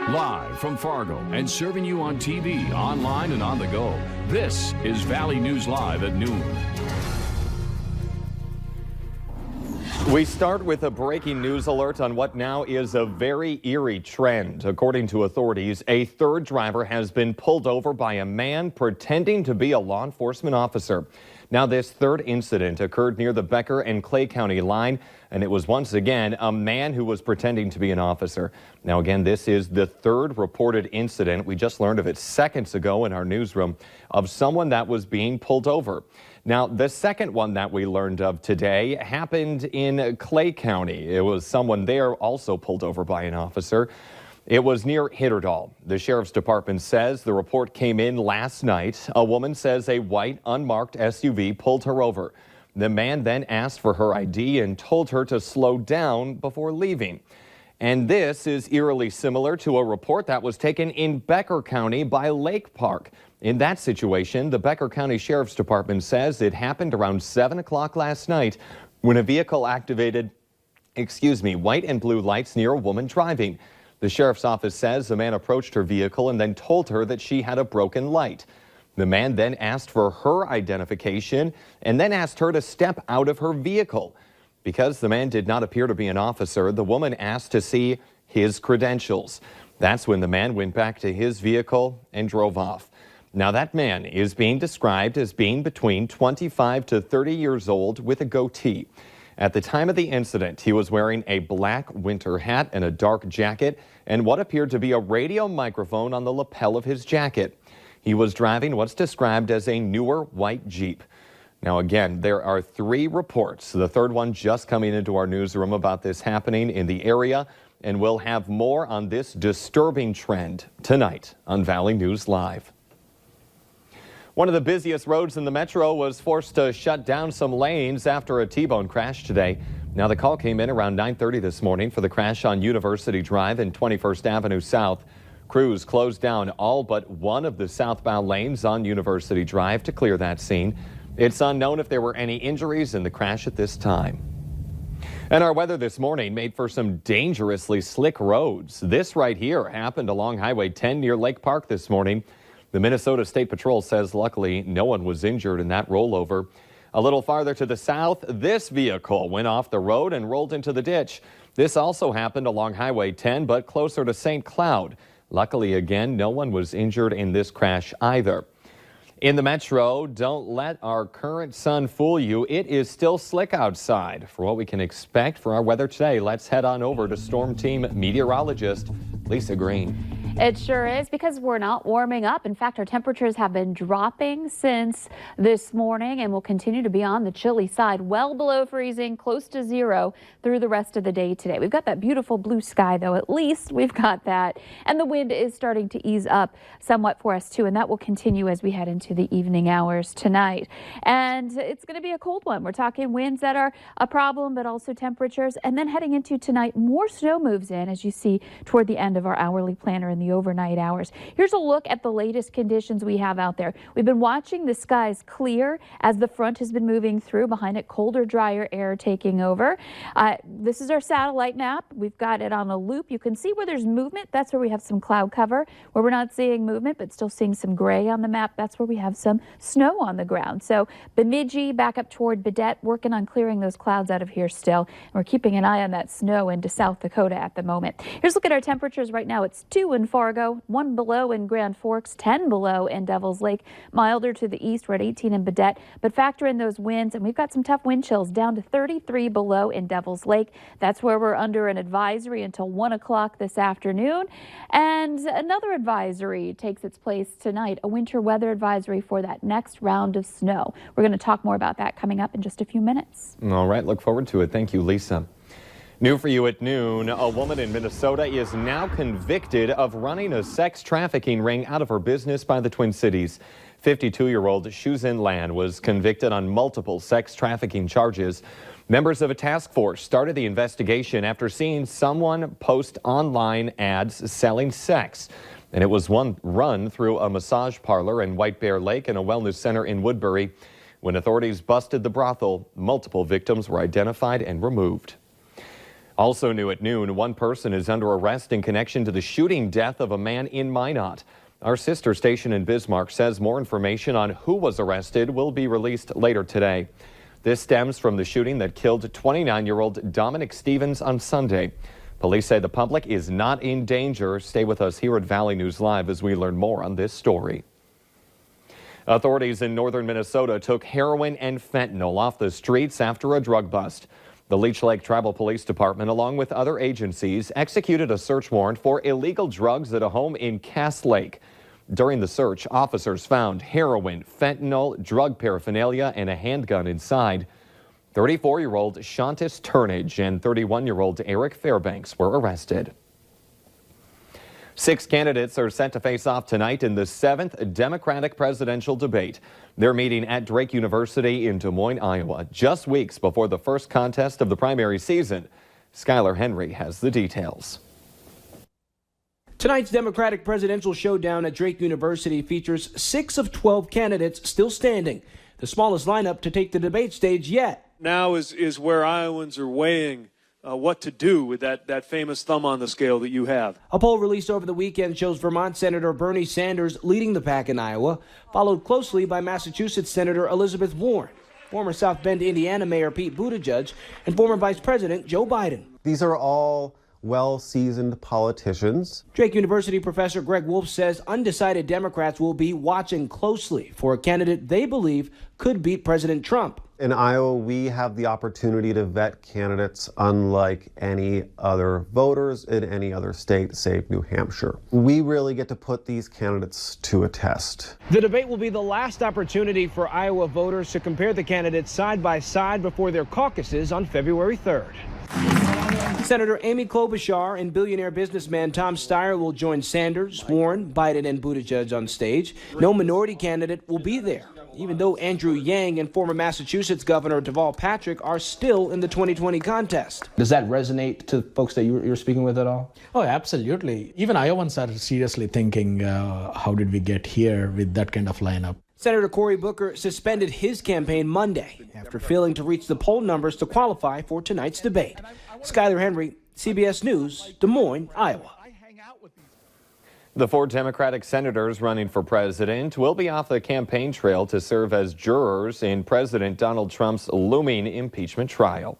Live from Fargo and serving you on TV, online, and on the go. This is Valley News Live at noon. We start with a breaking news alert on what now is a very eerie trend. According to authorities, a third driver has been pulled over by a man pretending to be a law enforcement officer. Now, this third incident occurred near the Becker and Clay County line, and it was once again a man who was pretending to be an officer. Now, again, this is the third reported incident. We just learned of it seconds ago in our newsroom of someone that was being pulled over. Now, the second one that we learned of today happened in Clay County. It was someone there also pulled over by an officer. It was near Hitterdal. The sheriff's department says the report came in last night. A woman says a white unmarked SUV pulled her over. The man then asked for her ID and told her to slow down before leaving. And this is eerily similar to a report that was taken in Becker County by Lake Park. In that situation, the Becker County Sheriff's Department says it happened around 7 o'clock last night when a vehicle activated, white and blue lights near a woman driving. The sheriff's office says the man approached her vehicle and then told her that she had a broken light. The man then asked for her identification and then asked her to step out of her vehicle. Because the man did not appear to be an officer, the woman asked to see his credentials. That's when the man went back to his vehicle and drove off. Now, that man is being described as being between 25 to 30 years old with a goatee. At the time of the incident, he was wearing a black winter hat and a dark jacket and what appeared to be a radio microphone on the lapel of his jacket. He was driving what's described as a newer white Jeep. Now, again, there are 3 reports, the third one just coming into our newsroom about this happening in the area, and we'll have more on this disturbing trend tonight on Valley News Live. One of the busiest roads in the metro was forced to shut down some lanes after a T-bone crash today. Now, the call came in around 9:30 this morning for the crash on University Drive and 21st Avenue South. Crews closed down all but one of the southbound lanes on University Drive to clear that scene. It's unknown if there were any injuries in the crash at this time. And our weather this morning made for some dangerously slick roads. This right here happened along Highway 10 near Lake Park this morning. The Minnesota State Patrol says luckily no one was injured in that rollover. A little farther to the south, this vehicle went off the road and rolled into the ditch. This also happened along Highway 10, but closer to St. Cloud. Luckily, again, no one was injured in this crash either. In the metro, don't let our current sun fool you. It is still slick outside. For what we can expect for our weather today, let's head on over to Storm Team meteorologist Lisa Green. It sure is, because we're not warming up. In fact, our temperatures have been dropping since this morning and will continue to be on the chilly side, well below freezing, close to 0 through the rest of the day today. We've got that beautiful blue sky, though. At least we've got that. And the wind is starting to ease up somewhat for us, too, and that will continue as we head into the evening hours tonight. And it's going to be a cold one. We're talking winds that are a problem, but also temperatures. And then heading into tonight, more snow moves in, as you see toward the end of our hourly planner in the overnight hours. Here's a look at the latest conditions we have out there. We've been watching the skies clear as the front has been moving through. Behind it, colder, drier air taking over. This is our satellite map. We've got it on a loop. You can see where there's movement. That's where we have some cloud cover. Where we're not seeing movement, but still seeing some gray on the map, that's where we have some snow on the ground. So Bemidji back up toward Baudette, working on clearing those clouds out of here still. And we're keeping an eye on that snow into South Dakota at the moment. Here's a look at our temperatures right now. It's 2 in Fargo, 1 below in Grand Forks, 10 below in Devil's Lake. Milder to the east, we're at 18 in Baudette, but factor in those winds, and we've got some tough wind chills down to 33 below in Devil's Lake. That's where we're under an advisory until 1 o'clock this afternoon. And another advisory takes its place tonight, a winter weather advisory for that next round of snow. We're going to talk more about that coming up in just a few minutes. All right, look forward to it. Thank you, Lisa. New for you at noon, a woman in Minnesota is now convicted of running a sex trafficking ring out of her business by the Twin Cities. 52-year-old Shuzin Lan was convicted on multiple sex trafficking charges. Members of a task force started the investigation after seeing someone post online ads selling sex. And it was one run through a massage parlor in White Bear Lake and a wellness center in Woodbury. When authorities busted the brothel, multiple victims were identified and removed. Also new at noon, one person is under arrest in connection to the shooting death of a man in Minot. Our sister station in Bismarck says more information on who was arrested will be released later today. This stems from the shooting that killed 29-year-old Dominic Stevens on Sunday. Police say the public is not in danger. Stay with us here at Valley News Live as we learn more on this story. Authorities in northern Minnesota took heroin and fentanyl off the streets after a drug bust. The Leech Lake Tribal Police Department, along with other agencies, executed a search warrant for illegal drugs at a home in Cass Lake. During the search, officers found heroin, fentanyl, drug paraphernalia, and a handgun inside. 34-year-old Shantis Turnage and 31-year-old Eric Fairbanks were arrested. 6 candidates are set to face off tonight in the 7th Democratic presidential debate. They're meeting at Drake University in Des Moines, Iowa, just weeks before the first contest of the primary season. Skylar Henry has the details. Tonight's Democratic presidential showdown at Drake University features 6 of 12 candidates still standing, the smallest lineup to take the debate stage yet. Now is where Iowans are weighing what to do with that famous thumb on the scale that you have. A poll released over the weekend shows Vermont Senator Bernie Sanders leading the pack in Iowa, followed closely by Massachusetts Senator Elizabeth Warren, former South Bend, Indiana Mayor Pete Buttigieg, and former Vice President Joe Biden. These are all well-seasoned politicians. Drake University professor Greg Wolf says undecided Democrats will be watching closely for a candidate they believe could beat President Trump. In Iowa, we have the opportunity to vet candidates unlike any other voters in any other state, save New Hampshire. We really get to put these candidates to a test. The debate will be the last opportunity for Iowa voters to compare the candidates side by side before their caucuses on February 3rd. Senator Amy Klobuchar and billionaire businessman Tom Steyer will join Sanders, Warren, Biden, and Buttigieg on stage. No minority candidate will be there, even though Andrew Yang and former Massachusetts Governor Deval Patrick are still in the 2020 contest. Does that resonate to folks that you're speaking with at all? Oh, absolutely. Even Iowans are seriously thinking, how did we get here with that kind of lineup? Senator Cory Booker suspended his campaign Monday after failing to reach the poll numbers to qualify for tonight's debate. Skylar Henry, CBS News, Des Moines, Iowa. The 4 Democratic senators running for president will be off the campaign trail to serve as jurors in President Donald Trump's looming impeachment trial.